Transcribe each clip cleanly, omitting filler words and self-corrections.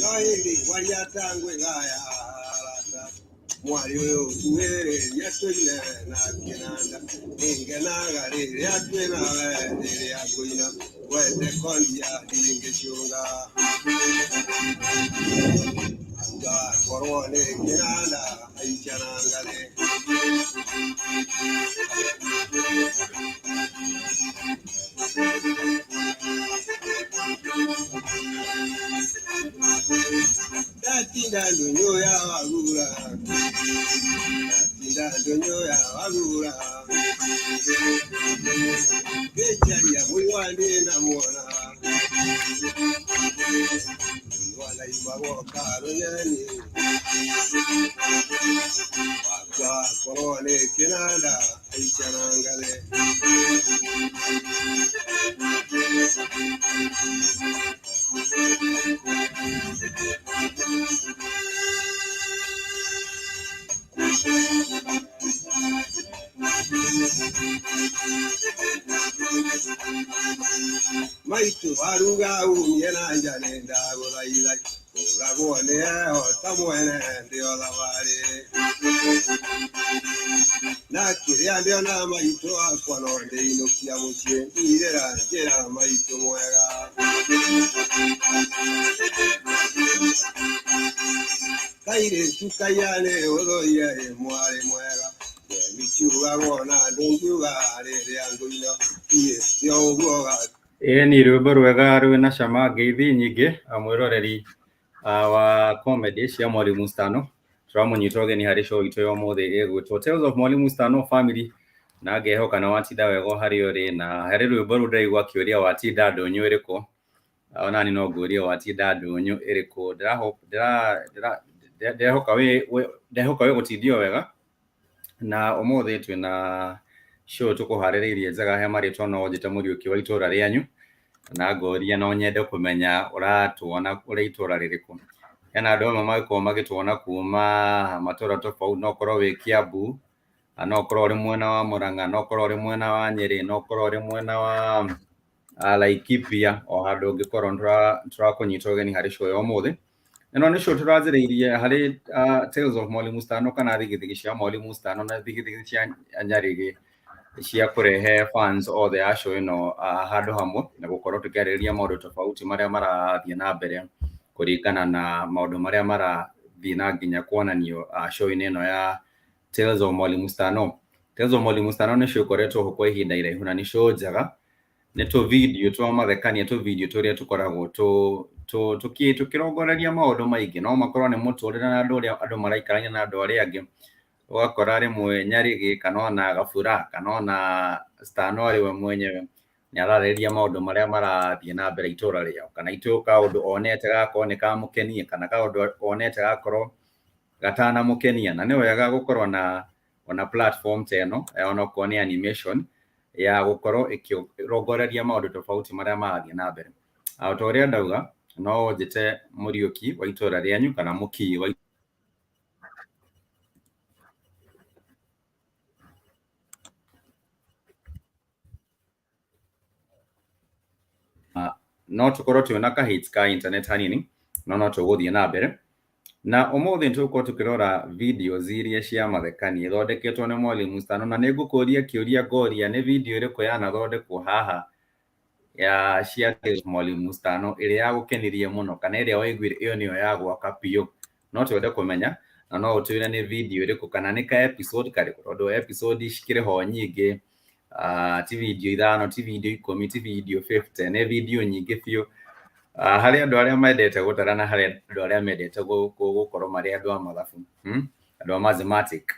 Noeli waliatangwe gaya mwari uwere yatwine na kinanda ingena gari yatwina were yakuina wete kondia dinge chunga ga korone kinanda aichanangale Datinda dunyo ya agura Datinda dunyo ya agura Becharia muiwani na muona Wala imago karonyani Waka korone kinanda aichanangale Maitu aruga unyena janenda gola ila ura gone otamwene ndio lavare na kiria ndio na maitu akwa nonde inokia muchie irera njera maitu mwega kaire tukayane oloye mware mwega michuga gona ndunguga rere anguino ie yo goga ni rwimbo rwega rwina cama ngeithi nyingi mwiroreri wa comedy cia Mwalimu Stano turamunyita ugeni hari show itu yo muthi igwitwo Tales of Mwalimu Stano Family na ngehoka na watinda wego hari uri na hari rwimbo ruraigwa kiuria watinda ndunyu iriku ona ni no nguria watinda ndunyu iriku ndehoka we gutindio wega na umuthi twina show tukuhaririirie njaga he maritwa no njita Muriuki wa itura rianyu na ngoria no nyende kumenya uratuona uri itura ririku hena andu amwe magiko magituona kuma matura tofauti no korwo wi Kiambu no korwo uri mwena wa Murang'a no korwo uri mwena wa Nyeri no korwo uri mwena wa Laikipia o handu ungikorwo turakunyita ugeni hari show yo muthi ino ni show turaziriirie hari Tales of Mwalimu Stano kana thigithigi cia Mwalimu Stano na thigithigi cia Nyarigi cia kurehe fans all the show ino handu hamwe na gukorwo tukiarĩrĩria maundu tofauti maria marathie na mbere kuringana na maundu maria marathie na nginya kuonanio show ino ya Tales of Mwalimu Stano. Tales of Mwalimu Stano ni show koretwo ho kwa ihinda iraihu na ni show njega ni tu video twa mathekania tu video turia tukoragwo tukirongoreria maundu maingi no makorwo ni muturire na andu maraikarania na andu aria angi ugakora rimwe Nyarigi kana ona Gabura kana ona Stano ari we mwenyewe ni ararĩrĩria maundu maria marathie na mbere itura riao kana ituka undu onete gakorwo ni kamukenia kana kaundu onete gakorwo gatana mukenia na ni wega gukorwo na ona platform teno ona ko ni animation ya gukorwo ikirongoreria maundu tofauti maria marathie na mbere auto ria ndauga no njite Muriuki wa itura rianyu kana Muki wa no tukorwo twina ka hits ka internet hanini no tuguthie na mbere na umuthi tukorwo tukirora video ziria cia mathekania thondeketwo ni Mwalimu Stano na nigukuria kiuria ngoria ni video iriku yanathondekwo haha ya cia Mwalimu Stano iria yagukenirie muno kana iria waiguire iyo niyo ya gwaka piu no twende kumenya na no utwire ni video iriku kana ni ka episode kariku tondu episode cikire ho nyingi ti video 5 ti video 10 ti video 50 ne video nyingi biu hari andu aria mendete gutara na hari andu aria mendete gukorwo mari andu a mathabu andu a mathematics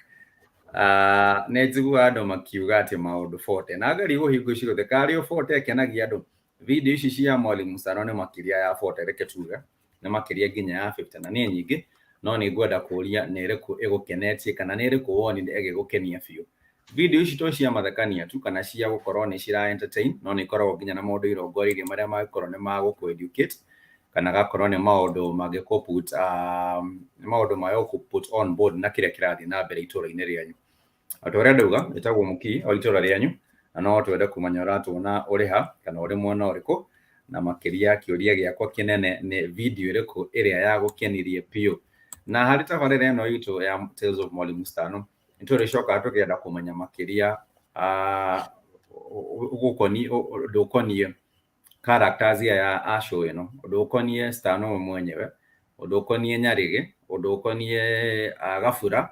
ne njigua andu makiuga ati maundu 40 na ngari guhingo iciro thekari 40 kenagia andu video ici cia Mwalimu Stano ni makiria ya 40 reke tuga ni makiria nginya ya 50 na ni nyingi no ni ngwenda kuria ni iriku igukenetie kana ni iriku woni ni igigukenia biu video ici to cia mathekania tu kana cia gukorwo ni cira entertain no ni korwo nginya na maundu irongoririe maria magikorwo ni maguku educate kana gakorwo ni maundu magikuput maundu mayo ku put on board na kiria kirathi na mbere itura-ini rianyu Atore ndauga etagwo Muki o itũra rĩanyu na no twende kumenya ũratuona ũrĩ ha kana ũrĩ mwena ũrĩkũ, na makĩria kĩũria gĩakwa kĩnene nĩ video ĩrĩkũ ĩrĩa yagũkenirie biũ. Na harĩ tabarĩra ĩno itũ ya Tales of Mwalimu Stan nĩtũrĩcokaga tũkĩenda kũmenya makĩria ũndũ ũkoniĩ characters ya show ĩno, ũndũ ũkoniĩ Stan we mwenyewe, ũndũ ũkoniĩ Nyarĩgĩ, ũndũ ũkoniĩ Gabura,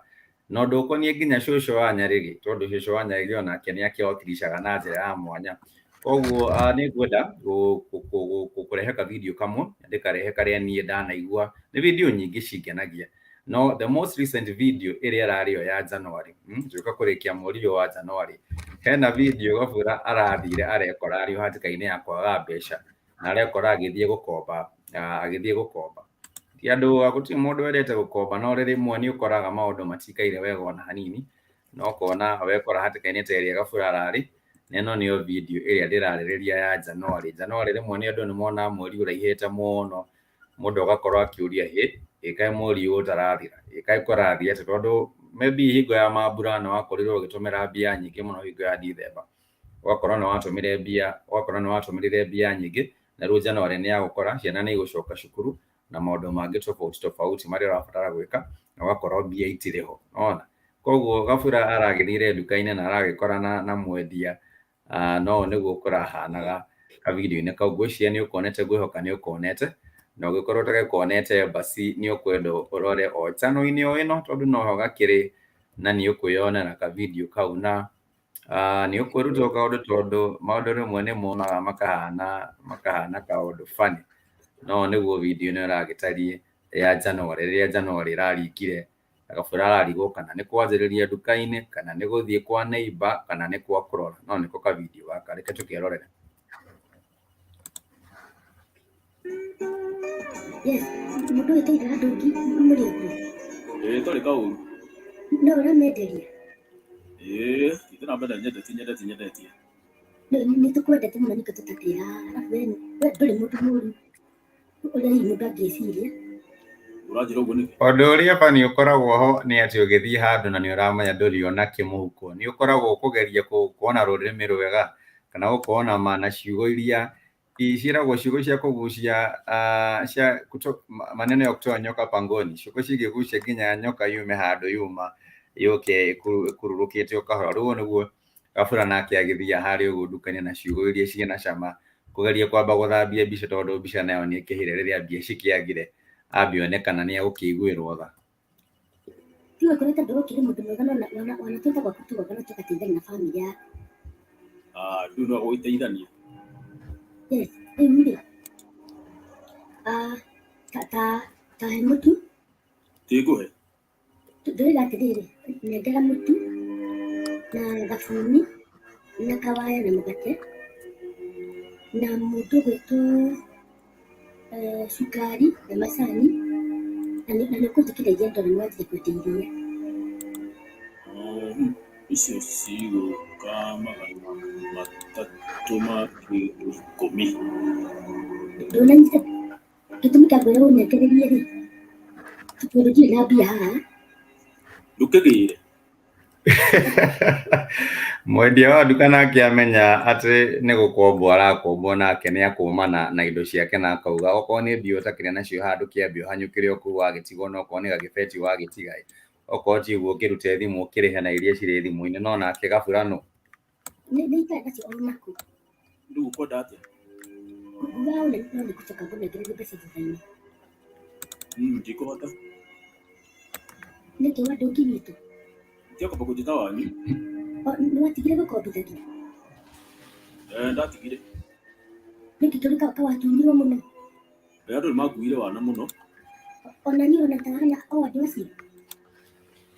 na ũndũ ũkoniĩ nginya cũcũ wa Nyarĩgĩ, tondũ cũcũ wa Nyarĩgĩ onake nĩakĩwakiricaga na njĩra ya mwanya. Koguo nĩngwenda gũkũrehe ka video kamwe, ndĩkarehe karĩa niĩ ndanaigua. Nĩ video nyingĩ cingenagia, no the most recent video ĩrĩa ĩrarĩ ya January, njoka kũrĩkia mweri wa January, hena video Gabura arathire arekora arĩ hatĩka-inĩ ya kwaga mbeca na arekora agĩthiĩ gũkomba. Ti andũ gũtirĩ mũndũ wendete gũkomba, no rĩmwe nĩũkoraga maũndũ matikaire wega ona hanini, no kona wekora hatĩka-inĩ ta ĩrĩa Gabura ararĩ. Ĩno nĩyo video ĩrĩa ndĩrarĩrĩria ya January. January rĩmwe nĩ andũ nĩmonaga mweri ũraihĩte mũno, mũndũ agakorwo akĩũria kaĩ mweri ũyũ ũtarathira, kaĩ kũrathiĩ atĩa, tondũ maybe hingo ya mambura nĩwakorirwo ũgĩtũmĩra mbia nyingĩ mũno hingo ya December, ũgakorwo nĩwatũmĩrire mbia nyingĩ, na rĩu January nĩyagũkora ciana nĩigũcoka cukuru na maũndũ mangĩ tofauti marĩa ũrabatara gwĩka, na ũgakorwo mbia itirĩ ho, nĩwona. Koguo Gabura aragĩthire nduka-inĩ na aragĩkorana na mwendia, no nĩguo kũrahanaga ka video-inĩ kau. Ngwĩciria nĩũkonete, ngwĩhoka nĩũkonete, na ũngĩkorwo ũtagĩkonete basi nĩũkwenda ũrore o channel-inĩ o ĩno, tondũ noho gakĩrĩ na nĩũkwĩyonera ka video kau, na nĩũkwĩruta kaũndũ, tondũ maũndũ rĩmwe nĩmonaga makahana kaũndũ funny, no nĩguo video ĩno ĩragĩtariĩ ya January, rĩrĩa January ĩraringire, Gabura ararigwo kana nĩ kwanjĩrĩria nduka-inĩ, kana nĩ gũthiĩ kwa neighbor, kana nĩ kwa kũrora. No nĩko ka video gaka, reke tũkĩrorere. Yes, mũndũ ũyũ tũiraga ndũngĩ mũrĩ ũguo. Tũrĩ kaũru. No ũramenderia. Ithe na mbere nyendetie. Nĩtũkwendete mũno nĩkĩo tũtatĩra, arabu we ndũrĩ mũndũ mũru ũrĩa hihi mũndũ angĩciria. Ũranjĩra ũguo nĩkĩ? Ũndũ ũrĩa bani ũkoragwo ho nĩ atĩ ũgĩthiĩ handũ na nĩũramenya ndũriona kĩmũhuko, nĩũkoragwo ũkũgeria kuona rũrĩmĩ rwega, kana gũkorwo na mana ciugo iria ciĩragwo ciugo cia kũgucia maneno ya kutoa nyoka pangoni, ciugo cingĩgucia nginya nyoka yume handũ yuma yũke ĩkururũkĩte ũkahora. Rĩu nĩguo Gabura nake agĩthiĩ harĩa ũguo nduka-inĩ na ciugo iria ciĩna cama, kũgeria kwamba gũthambia mbica, tondũ mbica nayo nĩĩkĩhire rĩrĩa mbia cikĩagire, ambĩonekana nĩagũkĩiguĩrwo tha. Tiwe kũrĩte ndũgũkĩrĩ mũndũ mwega, na twĩta gwaku tugoka no tũgateithania na bamĩrĩ yaku. Rĩu no gũgĩteithania. Yes, rĩu-rĩ, ta he mũtu. Ngũhe. Ndũrĩga atĩrĩrĩ, nengera mũtu na thabuni na kawaya na mũgate na mũndũ gwĩtwo cukari na macani, na nĩũkũnjĩkĩra ndora nĩwanjia kwendia iria. Icio cigũka magana matatũ ma ikũmi. Ndũnanyita gĩtũmi kĩa ngwĩra ũnengererie-rĩ, tondũ ndirĩ na mbia haha. Ndũkĩgĩire. Mwendia wa nduka nake amenya atĩ nĩ gũkombwo arakombwo, nake nĩakũma na indo ciake na akauga okorwo nĩ mbia ũtakĩrĩ nacio handũ kĩambia ũhanyũkĩre o kũu wagĩtigwo, na okorwo nĩ gagĩbeti wagĩtiga, okorwo ti ũguo ũkĩrute thimũ ũkĩrĩhe na iria cirĩ thimũ-inĩ. No nake Gabura no nĩ itarĩ nacio o naku. Rĩu ũkwenda atĩa? Nguga no nĩngũcoka ngũnengererie mbeca thutha-inĩ. Ndikũhota. Nĩkĩ wa ndũngĩ witũ? Ndiakomba kũnjĩta wanyu. Nĩwatigire gũkombithagia? Ndatigire. Nĩkĩ tũrĩ kawatunyirwo mũno? Andũ nĩmanguire wana mũno. Ona niĩ ona tahana o andũ acio.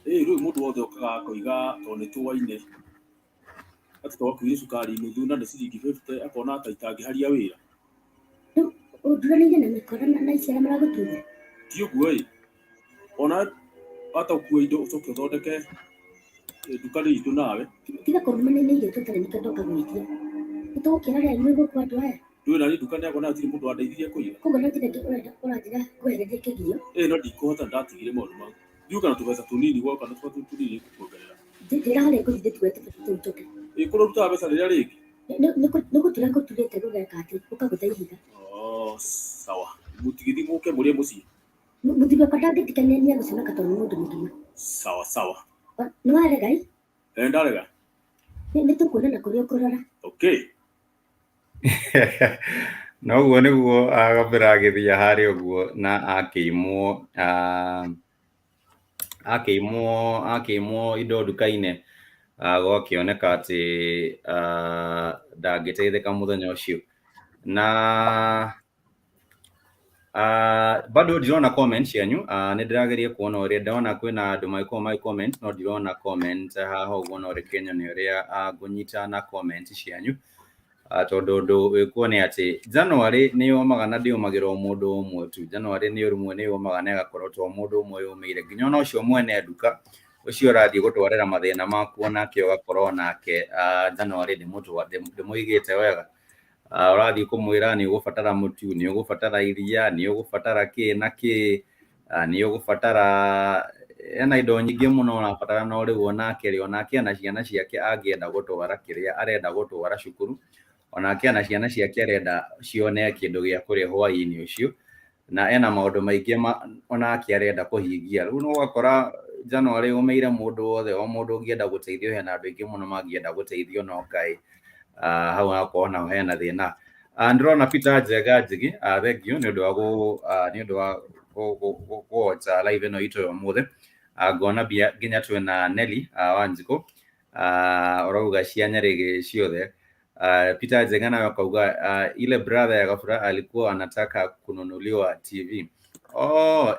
Rĩu mũndũ wothe okaga akoiga tondũ nĩtũwaine atĩ twakuire cukari nuthu na nĩ ciringi 50, akona ta itangĩharia wĩra. Rĩu ũnduranĩire na mĩkora na ici arĩa maragũtunya? Ti ũguo-ĩ, ona hata ũkue indo ũcoke ũthondeke nduka itũ nawe. Tiga kũrũmanĩria irio tũtarĩ nĩkĩo ndoka gwĩtia. Nĩtũgũkĩra rĩa inyuĩ gũkũ andũ aya. Ndũĩ naniĩ nduka nĩakona hatirĩ mũndũ wandeithirie kũiga. Koguo no njĩra ũranjĩra ngwehererie kĩgio? No ndikũhota, ndatigire maũndũ mau. Ndiũĩ kana tũbeca tũnini gwa kana tũbeca tũnini ngũkuongerera. Ndirarä kå thithä tuete tå tå ke Ikå ruta mbeca rä rä a rä ngä. nä gå tura kå turä te gå geka atä gå kagå ta ihiga Sawa må tigithä må ke må rä må ciä. må thigå ka ndangä tikanenia gå conaka tondå må ndå må gima Sawa nä waregai ndarega nä tå kuonana kå rä a å kå rora noguo nĩguo Gabira agĩthia harĩa ũguo na akĩimwo indo nduka-inĩ gwakĩoneka atĩ ndangĩteithĩka mũthenya ũcio na bado ndirona comment cianyu nĩ ndĩrageria kuona ũrĩa ndĩrona kwĩna andũ magĩkorwo magĩ comment no ndirona comment haha ũguo no reke nyone ũrĩa ngũnyita na comment cianyu tondũ ũndũ wĩkuo nĩ atĩ January nĩ yomaga na ndĩũmagĩra mũndũ ũmwe tu. January nĩ rĩmwe nĩ yomaga na ĩgakorwo to mũndũ ũmwe yũmĩire nginya ona ũcio mwene nduka ũcio ũrathiĩ gũtwarĩra mathĩna maku onake ũgakorwo nake January ndĩmũigĩte wega. Ũrathiĩ kũmwĩra nĩ ũgũbatara mũtu, nĩ ũgũbatara iria, nĩ ũgũbatara kĩ na kĩ, nĩ ũgũbatara ena indo nyingĩ mũno ũrabatara no rĩu onake na ciana ciake angĩenda gũtwara kĩrĩa arenda gũtwara cukuru onake na ciana ciake arenda cione kĩndũ gĩa kũrĩa hwaĩ-inĩ ũcio na ena maũndũ maingĩ onake arenda kũhingia. Rĩu no ũgakora January ũmĩire mũndũ wothe o mũndũ ũngĩenda gũteithio hena andũ aingĩ mũno mangĩenda gũteithio no Ngai hau hagakorwo naho hena thĩna. Ndĩrona Peter Njega Njigi thengiũ nĩ ũndũ wa gũwatcha live ĩno itũ ũmũthĩ. Ngona nginya twĩna Nelly Wanjikũ ũrauga cia Nyarĩgĩ ciothe. Peter Njega nawe akauga ile brother ya Gabira alikuwa anataka kununuliwa TV.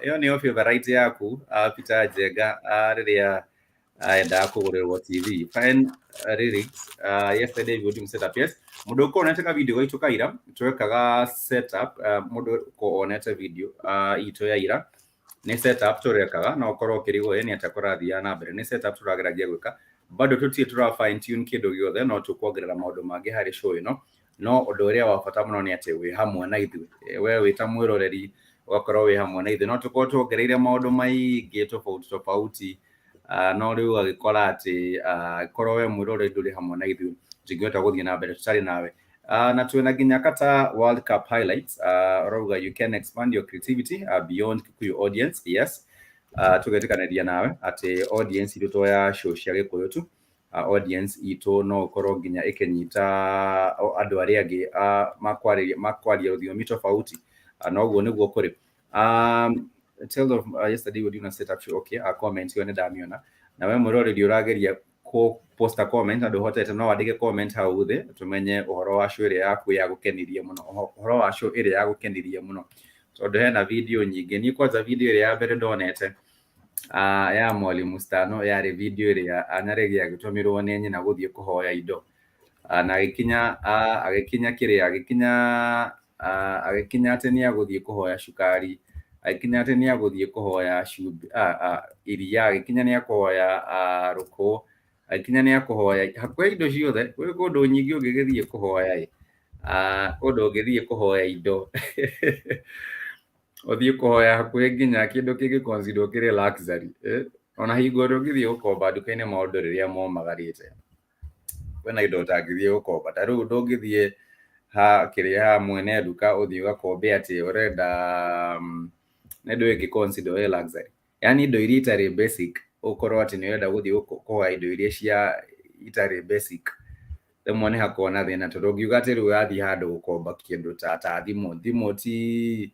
Hiyo nĩyo favorite yaku Peter Njega rĩrĩa endaga kũgũrĩrwo TV. Fine lyrics yesterday we did setup yes mũndũ ũkorwo onete video gaitũ kaira twekaga setup mũndũ ũkorwo onete video itũ ya ira nĩ setup tũrekaga no ũkorwo ũkĩrigwo nĩ atĩa kũrathiaga na mbere nĩ setup tũrageragia gwĩka bado tũtirĩ tũra fine tune kĩndũ gĩothe no tũkuongerera maũndũ mangĩ harĩ show ĩno no ũndũ ũrĩa wa bata mũno nĩ atĩ wĩ hamwe na ithuĩ we wĩ ta mwĩroreri ũgakorwo wĩ hamwe na ithuĩ no tũkorwo tuongereire maũndũ maingĩ tofauti no rĩu agĩkora atĩ korwo we mwĩroreri ndũrĩ hamwe na ithuĩ ndingĩhota gũthiĩ na mbere tũtarĩ nawe. Na twĩna nginya Qatar World Cup highlights rauga you can expand your creativity beyond Kikuyu audience yes tũgetĩkanĩria nawe atĩ audience itũ to ya show cia Gĩkũyũ tu audience itũ no ũkorwo nginya ĩkĩnyita andũ arĩa angĩ makwaria rũthiomi tofauti na ũguo nĩguo kũrĩ. Tales of yesterday we did set up show okay comment hiyo nĩ ndamĩona na we mwĩroreri ũrageria posta comment andũ hotete no wandĩke comment hau thĩ tũmenye ũhoro wa show ĩrĩa yaku ya gũkenirie mũno ũhoro wa show ĩrĩa ya gũkenirie mũno tondũ hena video nyingĩ. Niĩ kwanza video ĩrĩa ya mbere ndonete ya Mwalimu Stano yarĩ video ĩrĩa Nyarĩgĩ agĩtũmĩrwo nĩ nyina gũthiĩ kũhoya indo na agĩkinya atĩ nĩ agũthiĩ kũhoya cukari agĩkinya atĩ nĩ agũthiĩ kũhoya iria agĩkinya nĩ akũhoya rũkũ agĩkinya nĩ akũhoya hakuhĩ indo ciothe gwĩ kũndũ nyingĩ ũngĩgĩthiĩ kũhoya kũndũ ũngĩthiĩ kũhoya indo ũthiĩ kũhoya hakuhĩ nginya kĩndũ kĩngĩ-consider kĩrĩ luxury ona hingo ndũngĩthiĩ gũkomba nduka-inĩ maũndũ rĩrĩa momagarĩte kwĩna indo ũtangĩthiĩ gũkomba ta rĩu ndũngĩthiĩ kĩrĩa mwene nduka ũthiĩ ũgakombe atĩ ũrenda nĩ indo ĩngĩ-consider luxury yani indo iria itarĩ basic ũkorwo atĩ nĩ ũrenda gũthiĩ kũhoya indo iria cia itarĩ basic rĩmwe nĩ hakoragwo na thĩna tondũ ũngiuga atĩ rĩu ũrathiĩ handũ gũkomba kĩndũ ta thimũ ti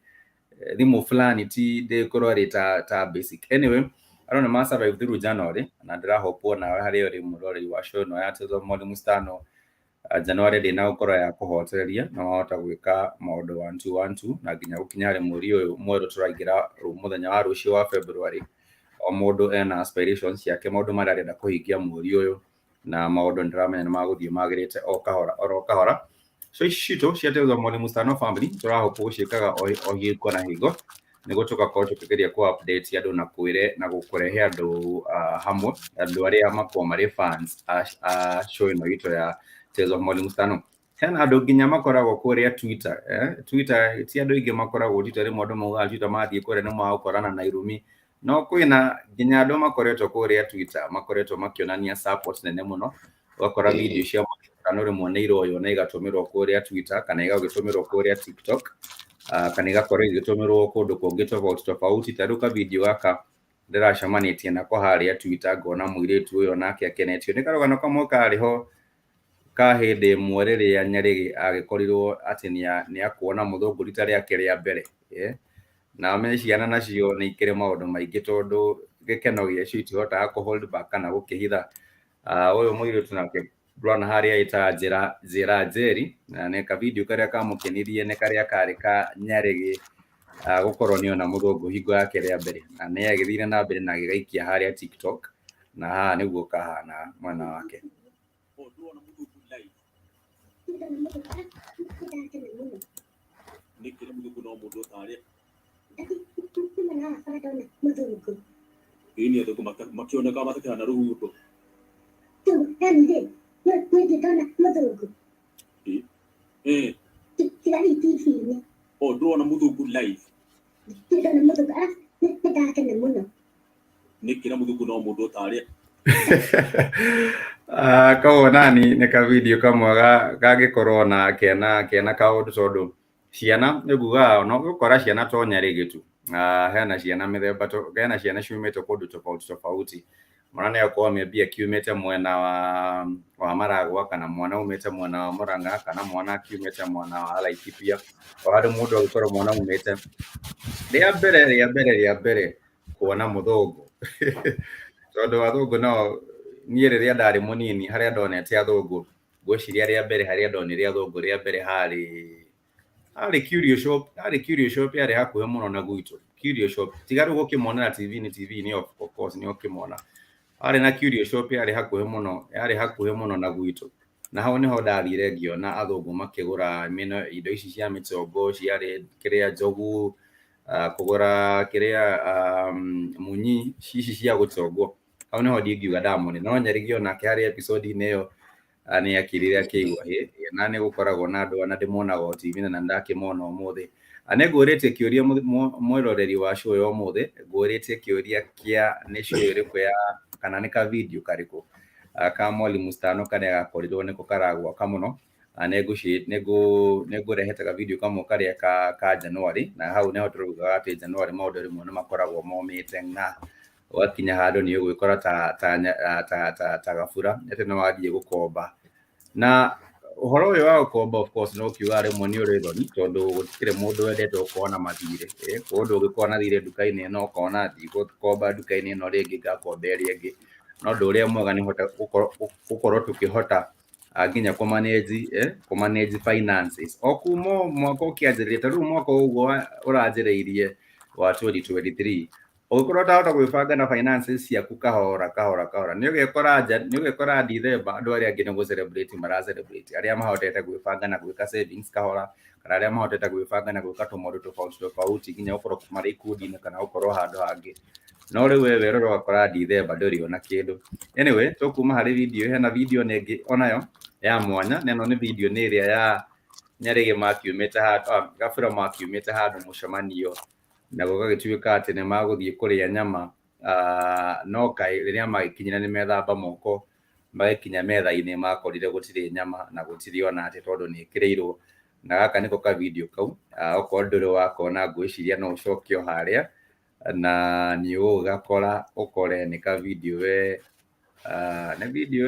thimũ fulani ti ndĩkorwo rĩ ta basic. Anyway I don't know ma survive through January na ndĩrahope nawe harĩa ũrĩ mũroreri wa show ĩno ya Tales of Mwalimu Stano January ndĩnagũkorwo ya kũhotereria na wahota gwĩka maũndũ 1-2 na nginya gũkinya harĩ mweri ũyũ mwerũ tũraingĩra mũthenya wa rũciũ wa February o mũndũ ena aspirations ciake maũndũ marĩa arenda kũhingia mweri ũyũ na maũndũ ndĩramenya nĩ magũthiĩ magĩrĩte o kahora. So ici citũ cia Tales of Mwalimu Stano family tũrahope gũciĩkaga o hingo na hingo nĩguo tũgakorwo tũkĩgeria ku-update andũ na gũkũrehe andũ hamwe andũ arĩa makoragwo marĩ fans show ĩno itũ ya Tales of Mwalimu Stano. Hena andũ nginya makoragwo kũrĩa Twitter ti andũ aingĩ makoragwo Twitter rĩmwe andũ maugaga Twitter mathiĩ kũrĩa nĩ magũkorana na irumi no kwina nginya andu makoretwo kuria Twitter makoretwo makionania support nene muno wakora video cia Mũthitano rĩmwe nĩ iroywo na igatũmĩrwo kuria Twitter kana igagĩtũmĩrwo kuria TikTok kana igakorwo igĩtũmĩrwo kũndũ kũngĩ tofauti ta rĩu ka video gaka ndĩracemanĩtie nako harĩa Twitter ngona mũirĩtu ũyũ nake akenetio nĩ karũgano kamwe karĩho ka hĩndĩ ĩmwe rĩrĩa Nyarĩgĩ agĩkorirwo atĩ nĩ akuona mũthũngũ rita rĩake rĩa mbere na ciana nacio nĩ ikĩrĩ maũndũ maingĩ tondũ gĩkeno gĩacio itihotaga kũ hold back kana gũkĩhitha ũyũ mũirĩtu nake ndũrona harĩa ita Njĩra Njeri na nĩ ka video karĩa kamũkenirie nĩ karĩa karĩ ka Nyarĩgĩ gũkorwo nĩ ona mũthũngũ hingo yake rĩa mbere na nĩ agĩthire na mbere na gĩgaikia harĩa TikTok na haha nĩguo kahana mwena wake. Ini atau makioneka matakana ruhuko. Oh, drone muduku live. Nikira muduku no mudu tare. Kawonani nĩ ka video kamwe gagĩkorwo na kena kaũndũ tondũ ciana nĩguaga no gũkora ciana to Nyarĩgĩ tu hena ciana mĩthemba hena ciana ciumĩte kũndũ tofauti mwana nĩ akorwo maybe akiumĩte mwena wa Maragwa kana mwana umĩte mwena wa Mũrang'a kana mwana akiumĩte mwena wa Laikipia o harĩ mũndũ agĩkorwo mwana umĩte rĩa mbere kuona mũthũngũ tondũ athũngũ no niĩ rĩrĩa ndarĩ mũnini harĩa ndonete athũngũ ngwĩciria rĩa mbere harĩa ndonire athũngũ rĩa mbere harĩ Curio Shop yarĩ hakuhĩ mũno na gwitũ Curio Shop tiga rĩu gũkĩmonera TV-inĩ of course nĩ ũkĩmona harĩ na Curio Shop yarĩ hakuhĩ mũno na gwitũ na hau nĩho ndathire ngĩona athũngũ makĩgũra indo ici cia mĩcongo ciarĩ kĩrĩa njogu kũgũra kĩrĩa munyi cici cia gũcongwo hau nĩho ndingiuga ndamone no Nyarĩgĩ onake harĩ episode-inĩ ĩyo nĩ akĩrire akĩigua na nĩ gũkoragwo na andũ ana ndĩmonaga TV-inĩ na ndakĩmona ũmũthĩ nĩ ngũrĩtie kĩũria mwĩroreri wa show ya ũmũthĩ ngũrĩtie kĩũria kĩa nĩ show ĩrĩkũ ya kana nĩ ka video karĩkũ ka Mwalimu Mũstano karĩa gakorirwo nĩko karagwaka mũno nĩngũrehete ka video kamwe karĩa ka January na hau nĩho tũraugaga atĩ January maũndũ rĩmwe nĩ makoragwo momĩte ng'a wakinya handũ nĩ ũgwĩkora ta gabura atĩ nĩ wathiĩ gũkomba na ũhoro ũyũ wa gũkomba of course no kiuga rĩmwe nĩ ũrĩ thoni tondũ gũtikĩrĩ mũndũ wendete gũkorwo na mathirĩ kũndũ ũngĩkorwo na thirĩ nduka-inĩ ĩno ũkona gũkomba nduka-inĩ ĩno rĩngĩ ngakomba ĩrĩa ĩngĩ no ũndũ ũrĩa mwega nĩ gũkorwo tũkĩhota nginya kũmanage finances o kuma mwaka ũkĩanjĩrĩria ta rĩu mwaka ũguo ũranjĩrĩirie wa 2023 ũgĩkorwo ũtahota gwĩbanga na finances ciaku kahora nĩ ũgekora December andũ arĩa angĩ nĩ gũcelebrate maracelebrate arĩa mahotete gwĩbanga na gwĩka savings kahora kana arĩa mahotete gwĩbanga na gwĩka tũmaũndũ tofauti nginya gũkorwo marĩ ikundi-inĩ kana gũkorwo handũ hangĩ no rĩu wewe rora ũgakora December ndũrĩ ona kĩndũ anyway tũkuma harĩ video hena video nĩngĩ onayo ya mwanya na ĩno nĩ video nĩ ĩrĩa ya Nyarĩgĩ makiumĩte gabura makiumĩte handũ mũcemanio na gũgagĩtuĩka atĩ nĩ magũthiĩ kũrĩa nyama no kaĩ rĩrĩa magĩkinyira nĩ methamba moko magĩkinya metha-inĩ makorire gũtirĩ nyama na gũtirĩ ona atĩ tondũ nĩ ĩkĩrĩirwo na gaka nĩko ka video kau okorwo ndũrĩ wakona ngwĩciria no ũcoke harĩa na nĩ ũgakora ũkore nĩ ka video nĩ video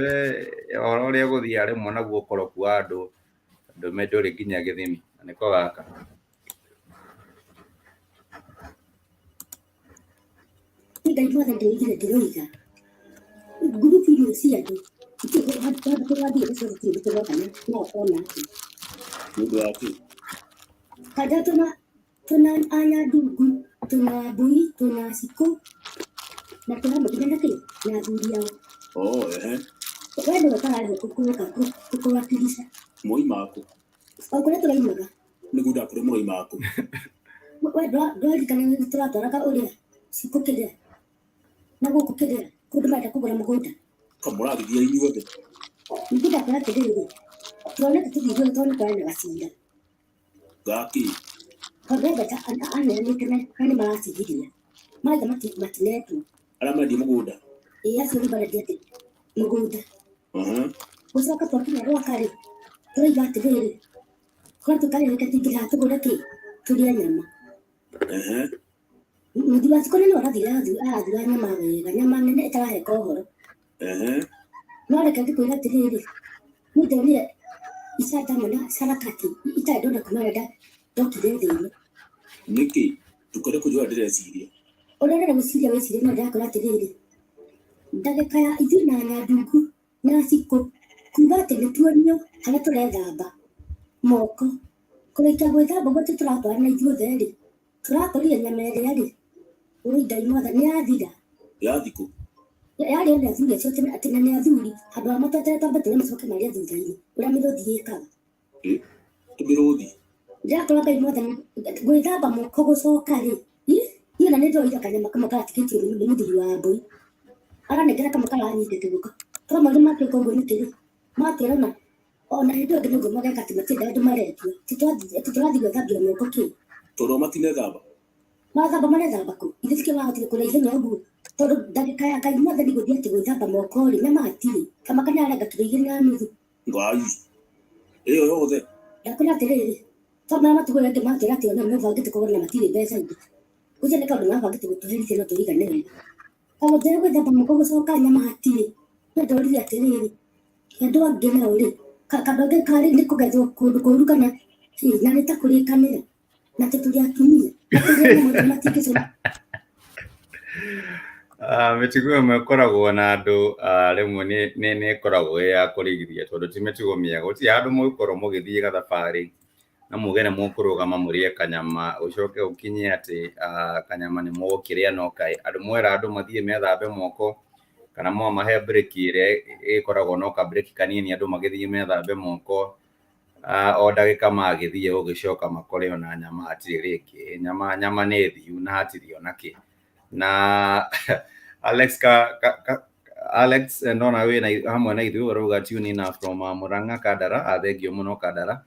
ũhoro ũrĩa gũthiĩ rĩmwe naguo ũkoroku wa andũ ndũrĩ nginya gĩthimi na nĩko gaka Ngai mothe ndĩigire ndĩroiga ngurubu irio cia andũ tũgathiĩ gũcokia tũgokana no ona Mundu wake. kaja tuna aya ndungu tuna mbui tuna ciku na tuna mũtigana kĩ na athuri ao wendo ũkararĩho kũkũwakilisha Mũima wako. o kũrĩa tũraimaga Nĩguo ndakũrĩ mũima wako. ndũririkana nĩ tũratwaraga ũrĩa ciku kĩrĩa na gũkũ kĩrĩa kũndũ marenda kũgũra mũgũnda Kamũrathithia inyuothe. ningĩ ndakwĩra atĩrĩrĩ tuonete tũthiĩ twana twarĩ na gacira Gaki. Kagenda aneanĩte na nĩ maracigithia maitha matinetu Arĩa mendia mũgũnda. acio nĩ barendia atĩ mũgũnda Mhm. gũcoka twakinya gwaka-rĩ tũrauga atĩrĩrĩ korwo tũkarĩrĩka tũtingĩgatũgũre kĩ tũrĩe nyama. Mũthuri wa Cikũ nĩ arathire arathura nyama wega, nyama nene ĩtaraheka ũhoro. No reke ngĩkwĩra atĩrĩrĩ, niĩ ndonire ica ndamwe na sarakati itarĩ ndona kuma rĩrĩa ndokire thĩ ĩno. Nĩkĩ ndũkore kũjua ndĩreciria. Ũrĩa ũrenda gwĩciria wĩcirie no ndĩrakora atĩrĩrĩ, ndagĩka ya ithuĩ na Nyandungu na Cikũ kuga atĩ nĩtuonio harĩa tũrethamba moko, kũrĩkia gwĩthamba ũguo tũratwarana ithuothe-rĩ, tũrakorire nyama ĩrĩa-rĩ Ngai mwatha nĩ yathira. Ya thikũ. Yarĩ ona athuri acio atĩ na nĩ athuri handũ ha matwetere twambe tũrĩa macoke marĩa thutha-inĩ ũrĩa mĩrũthi ĩkaga. Mĩrũthi. Ndĩrakora Ngai mwathani gwĩthamba moko gũcoka-rĩ, niĩ ona nĩndoire kanyama kamwe karatigĩtio nĩ mũthuri wa Mbũi, aranengera kamwe karanyitĩte guoko. Twamarĩ matuĩka ũguo nĩkĩ matwĩra ona hĩndĩ ĩyo ĩngĩ nĩguo mageka atĩ matiendaga andũ maretio tũrathiĩ gwĩthambia moko kĩ tondũ matinethamba. Mathamba marethamba kũ ithe cikĩ mahotire kũrĩa ihenya ũguo tondũ ndagĩka ya Ngai mwathani gũthiĩ atĩ gwĩthamba moko-rĩ na matirĩ kama kanyarenga kilo 2.5 Ngai ĩyo yothe ndakwĩra atĩrĩrĩ tondũ matugũra angĩ matwĩra atĩ ona mebangĩte kũgũra na matirĩ mbeca ingĩ ũcio nĩ kaũndũ mabangĩte gũtũherithia no tũrigane wega kaũndũ njĩra gwĩthamba moko gũcoka nyama hatirĩ nĩ ndorire atĩrĩrĩ andũ angĩ nao-rĩ kaũndũ angĩ karĩ nĩ kũgethwo kũndũ kũru kana na nĩ ta kũrĩkanĩra na tũtũrĩ atumia mĩtugo ĩmwe ĩkoragwo na andũ rĩmwe nĩ ĩkoragwo ya kũrigithia tondũ ti mĩtugo mĩega. Gũtirĩ handũ mũgũkorwo mũgĩthiĩ gathabarĩ na muge nĩ mũkũrũgama mũrĩe kanyama ũcoke ũkinye atĩ kanyama nĩ mũgũkĩrĩa no kaĩ. Andũ mwera andũ mathiĩ methambe moko kana mwamahe breki ĩrĩa ĩkoragwo no kabreki kanini andũ magĩthiĩ methambe moko o ndagĩka magĩthiĩ gũgĩcoka makore ona nyama hatirĩ rĩngĩ. Nyama nĩ thiu na hatirĩ ona kĩ. Na Alex ndona wĩna hamwe na ithuĩ ũrauga tune in from Murang'a Kandara, thengio mũno Kandara,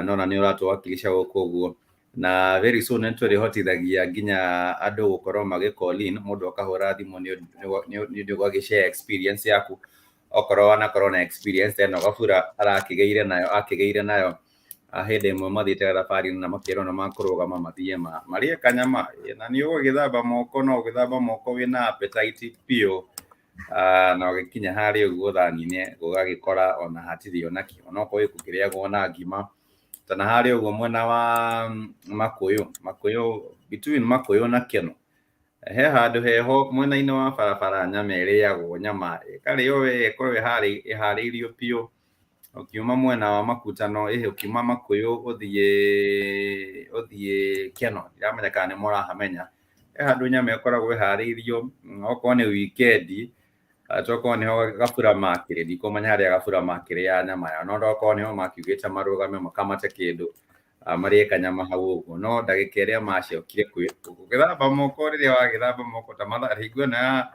nona nĩ ũratũwakilisha gũkũ ũguo na very soon nĩtũrĩhotithagia nginya andũ gũkorwo magĩ-call in, mũndũ akahũra thimũ nĩ ũgagĩ-share experience yaku okorwo wanakorwo na experience ĩno Gabura akĩgĩire nayo hĩndĩ ĩmwe mathiĩte thabarĩ na makĩrwo nĩ makũrũgama mathiĩ marĩe kanyama na nĩ ũgĩthamba moko no ũgĩthamba moko wĩna appetite biũ na ũgĩkinya harĩa ũguo thani-inĩ ũgagĩkora ona hatirĩ ona kĩ onokorwo gĩkũkĩrĩagwo na ngima kana harĩa ũguo mwena wa Makũyũ between Makũyũ na Keno he handũ heho mwena-inĩ wa barabara nyama ĩrĩagwo nyama ĩkarĩo wega ĩkorwo ĩharĩirio biũ ukiuma mwena wa Makutano ukiuma Makũyũ ũthiĩ Keno ndiramenya kana nĩ mũrahamenya he handũ nyama ĩkoragwo ĩharĩirio okorwo nĩ weekend tokorwo nĩho Gabura makĩrĩ ndikũmenya harĩa Gabura makĩrĩ ya nyama yao no tokorwo nĩho makiugĩte marũgame makamate kĩndũ marĩe kanyama hau ũguo no ndagĩka ĩrĩa maciokire gũgĩthamba moko rĩrĩa wagĩthamba moko ta mathaa hingo ĩno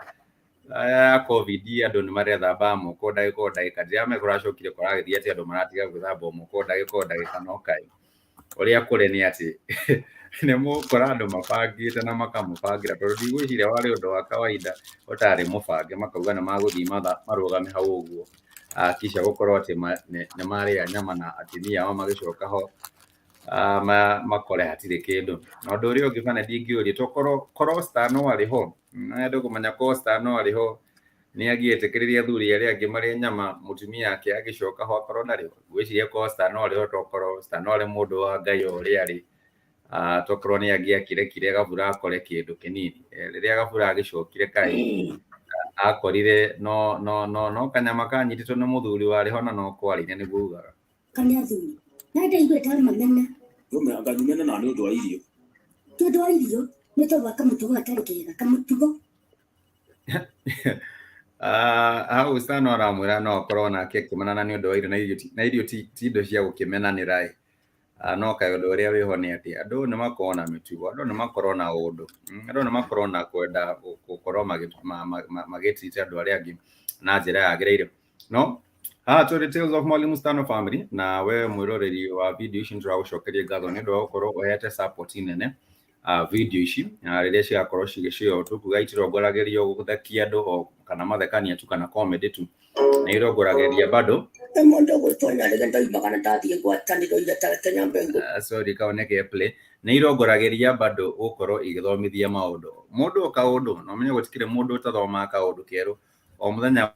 ya covid andũ nĩ marethamba moko ndagĩka ndiramenya kũracokire kũragĩthiĩ atĩ andũ maratiga gwĩthamba moko ndagĩka no kaĩ ũrĩa kũrĩ nĩ atĩ nĩ mũkora andũ mabangĩte na makamũbangĩra tondũ ndigwĩciria warĩ ũndũ wa kawaida ũtarĩ mũbange makauga nĩ magũthiĩ marũgame hau ũguo kisha gũkorwo atĩ nĩ marĩa nyama na atumia ao magĩcoka ho makore hatirĩ kĩndũ na ũndũ ũrĩa ũngĩ bana ndingĩũria tokorwo Star no arĩ ho na andũ kũmenya korwo Star no arĩ ho nĩ agĩetĩkĩrĩria athuri arĩa angĩ marĩ nyama mũtumia yake agĩcoka ho akorwo ndarĩ ho gwĩciria korwo Star no arĩ ho tokorwo Star no arĩ mũndũ wa Ngai ũrĩa arĩ tokorwo nĩ angĩakĩrekire Gabura akore kĩndũ kĩnini rĩrĩa Gabura agĩcokire kaĩ akorire no kanyama kanyitĩtwo nĩ mũthuri warĩ ho na no kwarĩire nĩguo ugaga kana athuri na ndaiguĩte mamena anga nyumena na nĩ ũndũ wa irio ti ũndũ wa irio nĩ tondũ wa kamũtugo gatarĩ kega kamũtugo hau Star no aramwĩra no akorwo nake akĩmenana nĩ ũndũ wa irio na irio ti indo cia gũkĩmenanĩra no kaĩ ũndũ ũrĩa wĩho nĩ atĩ andũ nĩ makorwo na mĩtugo andũ nĩ makorwo na ũndũ andũ nĩ makorwo na kwenda gũkorwo magĩtreat andũ arĩa angĩ na njĩra yagĩrĩire no tũrĩ Tales of Mwalimu Stano Family na we mwĩroreri wa video ici nĩtũragũcokeria ngatho nĩ ũndũ wa gũkorwo ũhete support nene video ici rĩrĩa cigakorwo cigĩcio tu kuga itirongoragĩrio gũthekia andũ kana mathekania tu kana comedy tu, na irongoragĩria bado sorry kaoneke play na irongoragĩria bado gũkorwo igĩthomithia maũndũ mũndũ o kaũndũ no menye gũtikĩrĩ mũndũ ũtathomaga kaũndũ kerũ o mũthenya.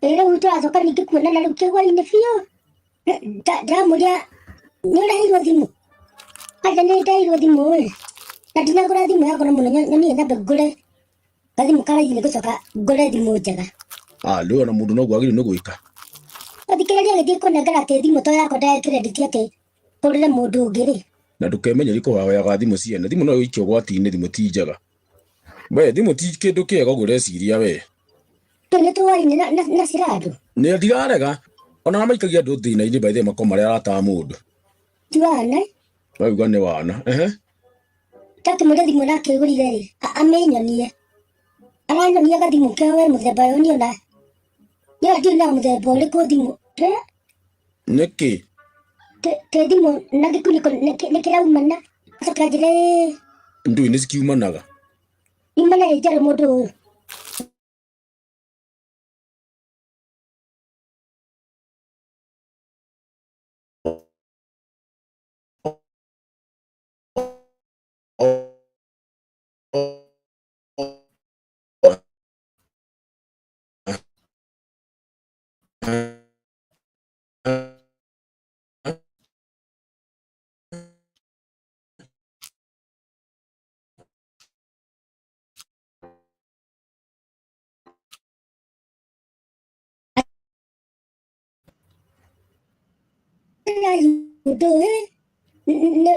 Rĩu tũracoka ningĩ kuonana rĩu kĩgwa-inĩ biũ. Ndĩramũria nĩũrahĩirwo thimũ. Aja nĩndahĩirwo thimũ ĩ. Na ndinagũra thimũ yakwa na mũno nyonire nyambe ngũre gathimũ karaithi nĩgũcoka ngũre thimũ njega. Rĩu ona mũndũ noguo agĩrĩirwo nĩ gwĩka. Ũthikĩrĩria gĩthiĩ kũnengera atĩ thimũ to yakwa ndahe credit atĩ hũrĩre mũndũ ũngĩ rĩ. Na ndũkemenyerie kũhoyaga thimũ ciene. Thimũ no ĩikio ũgwati-inĩ, thimũ ti njega. We thimũ ti kĩndũ kĩega ũguo ũreciria we. Nĩ tũwaine na cirandũ. Nĩ ndirarega. Ona maikagia andũ thĩna-inĩ by the way makoro marĩa arataga mũndũ. Ti wana. Wauga nĩ wana. Takĩmũrĩa thimũ nakĩgũrire rĩ, amĩnyonie. Aranyonia gathimũ kĩa we mũthemba ũyũ niona. Niĩ ndirĩ na mũthemba ũrĩkũ thimũ. Nĩkĩ? Te thimũ na gĩkunĩko nĩkĩraumana. Acoka njĩre Ndũĩ nĩ cikiumanaga. imana rĩnjarĩ mũndũ ũyũ.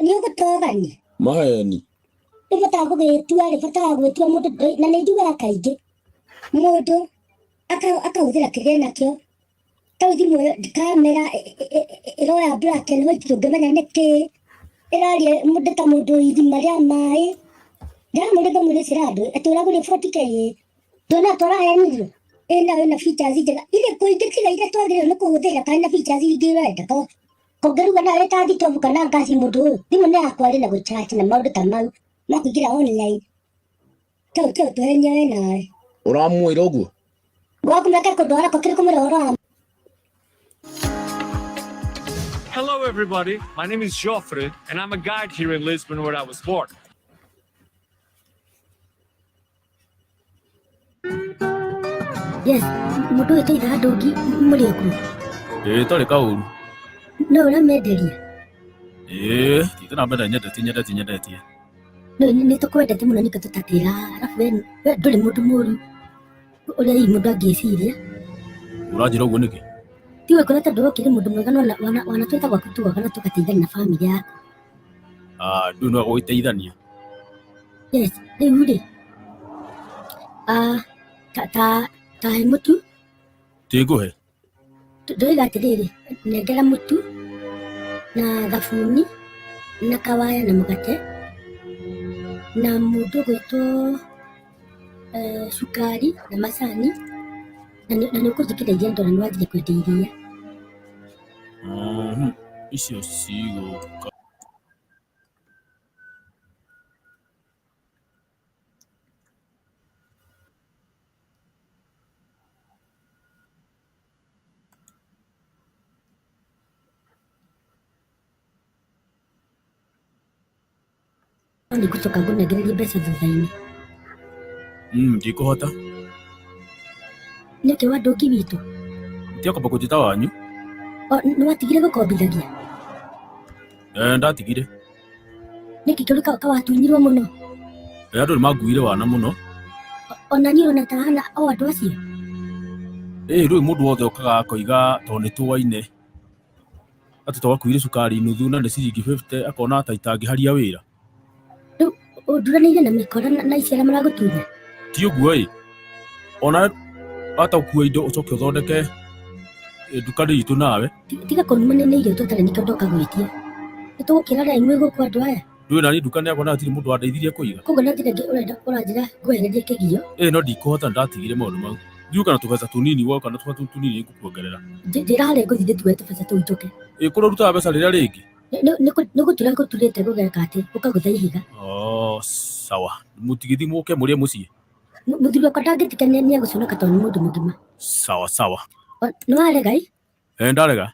Nĩũgũtogania. Maheni. Nĩbataga gũgĩtua rĩ, bataga gwĩtua mũndũ na nĩnjugaga kaingĩ. Mũndũ akahũthĩra kĩrĩa nakĩo. Tau thimũ kamera ĩroya black and white ndũngĩmenya nĩkĩ. Ĩraria mũndũ ta mũndũ ithima rĩa maĩ. Ndĩramũrĩa thomire cirandũ atĩ ũragũrire 40k ndona tũraheanirwo. Ĩna features njega. Irĩkũ ingĩ tiga iria twagĩrĩirwo nĩ kũhũthĩra kana na features ingĩ ũrenda ko. Kongeruga nawe ta thitobu kana ngasi mũndũ ũyũ. Thimũ nĩ yakwa rĩ na gũcharge na maũndũ ta mau. Ma kũingĩra online. Tau tũhenia we nawe. Ũramwĩra ũguo? Gwakumeka kũndwara ko kĩrĩ kũmũra ũrora. Hello, everybody. My name is Joffrey, and I'm a guide here in Lisbon, where I was born. Yes, mũndũ ũyũ tũithaga ndũngi mũrĩ ũkũ. Tarĩ kaũru. No ũramenderia. Titĩ na mbere nyendetie. Nĩ tũkwendete mũno nĩkĩ tũtatĩra. Arabu we ndũrĩ mũndũ mũru ũrĩa hihi mũndũ angĩciria. Ũranjĩra ũguo nĩkĩ? Tiwe kwĩrĩte ndũrokire mũndũ mwega no wana twĩta gwaku tugoka na tũgateithania na family yaku. Ndũĩ no gũgĩteithania. Yes, rĩu rĩ. Ta he mũtu. Ngũhe. Ndũiga atĩrĩrĩ, nengera mũtu na thabuni na kawaya na mũgate na mũndũ gwĩtwo cukari na macani na nĩũkũnjĩkĩra iria ndona nĩwanjire kwendia iria. Icio cigũka. Nĩngũcoka ngũnengererie mbeca thutha-inĩ. Ndikũhota. Nĩkĩ wa ndũngi witũ? Tiakwamba kũnjĩta wanyu. Nĩwatigire gũkombithagia? Ndatigire. Nĩkĩ kĩũrĩ kawatunyirwo mũno? Andũ nĩmanguire wana mũno. Ona niĩ ona tahana o andũ acio. Rĩu mũndũ wothe okaga akoiga tondũ nĩtũwaine atĩ twakuire cukari nuthu na nĩ ciringi 50 akona ta itangĩharia wĩra. Rĩu ũnduranĩire na mĩkora na iciara maragũtunya? Ti ũguo ona hata ũkua indo ũcoke ũthondeke nduka-inĩ itũ nawe. Tiga kũnumana nĩ irio tũtarĩ nĩkĩo ndoka gwĩtia. Nĩtũgũkĩra raimwe gũkũ andũ aya. Ndũĩ nani nduka yakwa na hatirĩ mũndũ wandeithirie kũiga. Koguo no nginya ũrenda ũranjĩra ngwehererie kĩgio? No ndikũhota, ndatigire maũndũ mau. Ndiũ kana tũbeca tũnini woka na tũbeca tũnini nĩngũkuongerera. Njĩra harĩa ngũthiĩ tuoe tũbeca tũu tũke. Kũrũtaga mbeca rĩrĩa rĩngĩ. Nĩgũtura ngũturĩte gũgeka atĩ ũkagũtha ihiga. Sawa. Mũtigithĩ mũke mũrĩe mũciĩ. Mũthuri wakwa ndangĩtĩkania nĩegũconoka tondũ nĩ mũndũ mũgima. Sawa. Nĩwarega ĩ? Ndarega.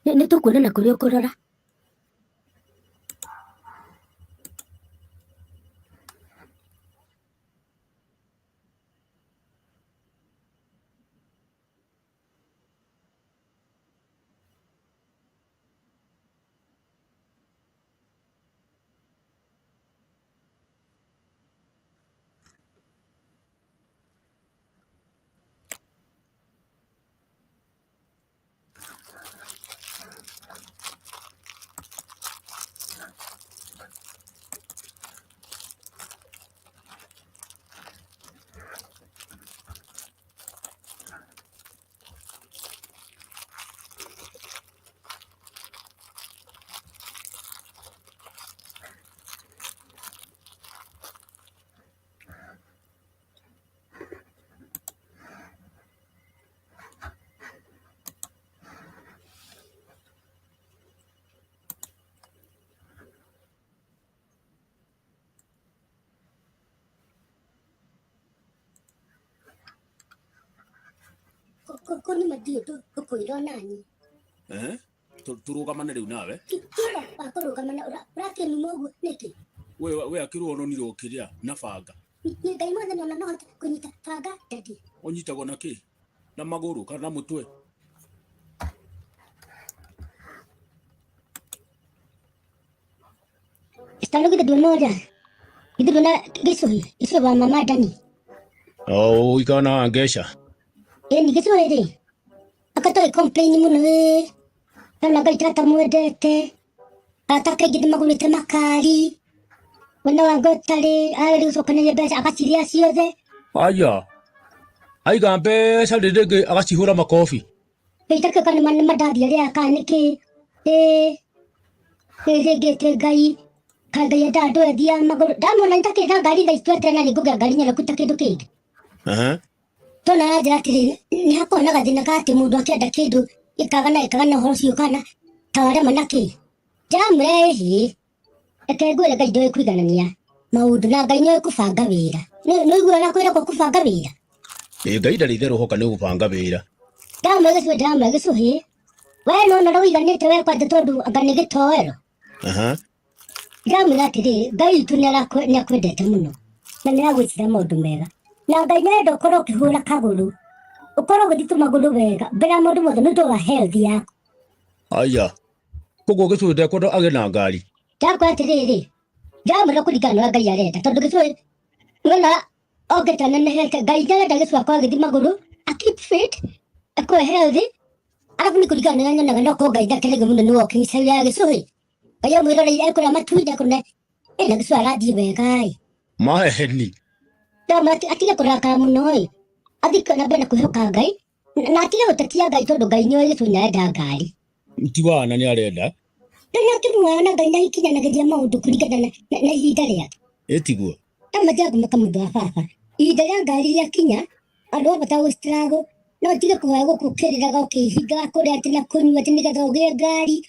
Nĩtũkuonana kũrĩa ũkũrora. Kuni madio tukwira nani. Turugamane riu nawe. Kira bakurugamana urake ni mugu niki. We akirwo ononire ukiria na banga. Ni ngai mothe no no kunyita banga daddy. Unyitagwo na ki? Na maguru kana mutwe? Estalo kita dua noda. Itu dua isu ba mama Dani. Oh, ikana ngesha. Ni kisu ede. Akato complain mu ne. Kana gai trata mu edete. Ataka gitu magulu temakali. Wana wangotale ari usokana yebesa akasiria siode. Aya. Ai gambe salidege akasihura makofi. Itaka kana manne madadi ari akanike. Gete gai. Kaga ya dado dia magulu. Damo nanta ke da gari da istu trena ligo gari nya lakuta ke doke. Tona aja tiri ni hapo na gadina kati mudu akeda kedu ikagana hosi ukana tawara manake. Jamre hi. Ekegwele gai doe kwiganania. Maudu na gai nyoe kufanga wira. Noigura na kwira ko kufanga wira. Gai dari dero hoka ne kufanga wira. Dama gesu hi. Wae no na wiganite we kwa tondu aganige toero. Dama na tiri gai tunela ko nya kwedete muno. Na ne agwitira maudu mega. Na gai ne do koro kihura kaguru. Ukoro gutituma maguru wega. Bera maudu mothe no do healthy yako. Aya. Kogo gesu de kodo agena ngari. Kwa tiriri. Jamu la kuligana gai areta. Tondu gesu ngala ogeta na health gai jala gesu kwa gidi maguru. I keep fit. Ako healthy. Arafu ni kuligana na ndoko gai da kelege muno no walking saya gesu. Kaya mwiro le ko la matuida kuna. Ena gesu ala di begai. Ma heni. Dama atila kuraka muno. Adika na bena kuhoka gai. Na atila utatia gai tondu gai nyoe gesu na da gari. Mtiwa nani arenda? Ndio kitu mwana gaina ikinya na gadia maudu kuligana na hidarea. Etiguo. Tama jago makamudu afafa. Hidarea gari ya kinya alo batawo strago no tiga ko hago ko kerira ga ke higa ko re atina kunywa tinika doge gari.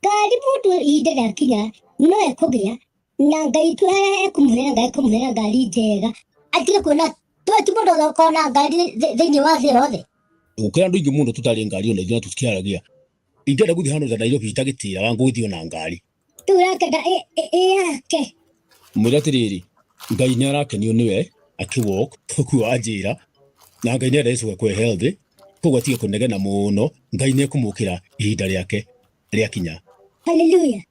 Gari mudu hidarea kinya no ekogea na gai tu kumhera gari jega. Atira ko na tu modo ko na gari zenye wazi rode. Ukira ndu mundu tutali ngari ona ithina tukiaragia. Ingenda guthi hano za Nairobi itagitira wangu guthi ona ngari. Turaka da yake. Mwira tiriri. Ngai ni arakenio niwe akiwalk ku ajira. Na ngai ni aresu kwe healthy. Koguo atige kunegena muno. Ngai ni ekumukira ihinda riake ria kinya. Hallelujah.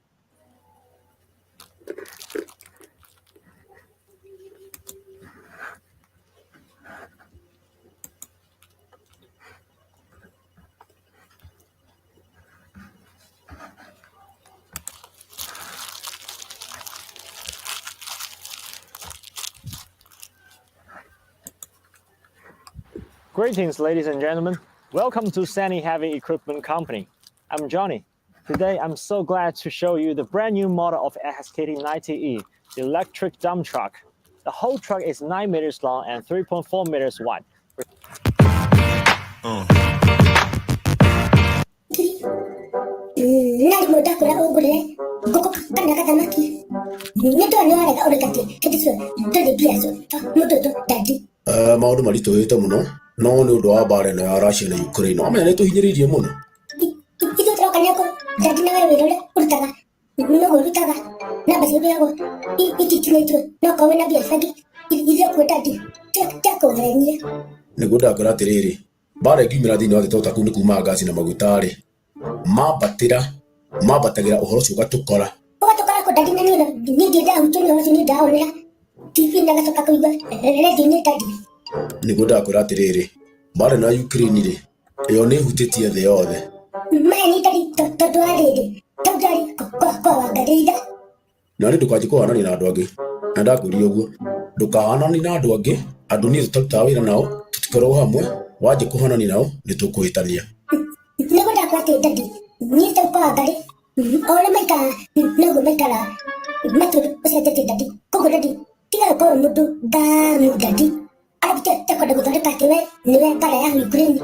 Greetings, ladies and gentlemen. Welcome to Sani Heavy Equipment Company. I'm Johnny. Today, I'm so glad to show you the brand new model of SKT 90E, the electric dump truck. The whole truck is 9 meters long and 3.4 meters wide. Maundu marituhite muno no ni undu wa bara ino ya Russia na Ukraine amenya ni tuhinyiririe muno. Itu troka ko dadi na wewe role urutaga no urutaga na basi yako iki kinetu no ko na biasa ile ko dadi tako venye Ni gudakora atiriri bara ingimira thini wa gitota kuu ni kuma gasi na magutari mambatagira uhoro ucio ugatukora ko dadi na ni ndio hutuni wa ni dawa na TV na gatoka kuiba ready ni dadi ni gudakora atiriri bara na Ukraine ri iyo ni hutitie the yothe mani dadi todwari ko wagarida na ni ndukaje kuhanani na andu angi na ndakuria uguo ndukahanani na andu angi andu ni tututaga wira nao tutikorwo hamwe waje kuhanani nao ni tukuhitania ni gudakora dadi ni to ko wagari ole maika no maikara matu usete dadi ko dadi tiga ko mudu damu dadi abite ko dadi pakewe niwe para ya Ukraine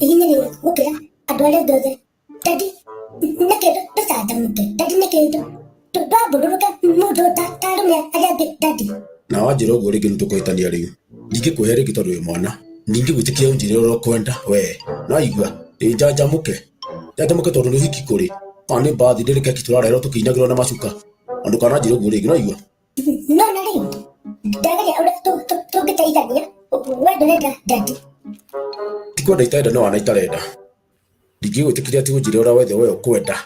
hinya ni ukira adwale doze dadi nakedo tsada muke dadi nakedo to baburuka mudu tarume ajabe dadi na wajira uguo ringi ni tukuhitania riu ndingikuhe ringi tondu wi mwana Ningi gwitikia unjire ro kwenda we. Na igua. Jajamuke tondu ni hiki kuri. Ani bathi ndirike kiturarero tukinyagirwo na macuka. Andu kana njire guo ringi na igua. No na ringi. Ndagire ora tu giteithania. Wewe ndenda dadi. Tikwenda itaenda no ana itarenda. Ndingi gwitikiria ati unjire ora wethe we ukwenda.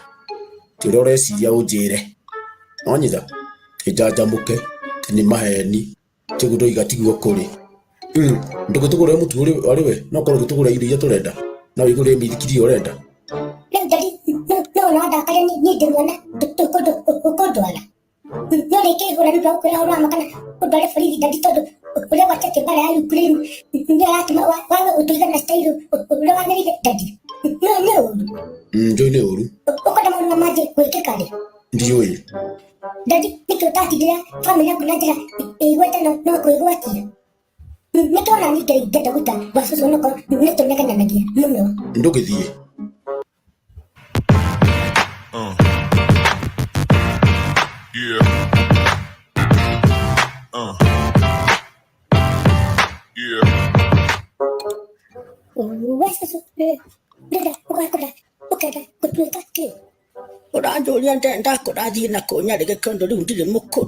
Ti ura ureciria unjire. Onyitha. Jajamuke ni maheni. Tigudo igatigwo kuri. Ndugutugure mutu uri we no korwo gutugura irio iria turenda. Na wigure mithikiri urenda. Dadi no na kare ni ndimwana tukondwala. No reke hura ndo kura hura makana udale fridi dadi todo. Ule wacha kibara ya Ukraine. Ndio ati wa utuiga na style. Ule wa ngiri dadi. No. Njoi ne uru. Ukoda mwana maji kweke kale. Ndio ye. Dadi nikutati dia familia kunajira. Iweta no kuigwati. Nitona nigenda guta basusu no ko nitoneka nanagia. No. Ndugithie. Urajuria ndenda kurathie na kunya rige kondo riu ndiri mukuru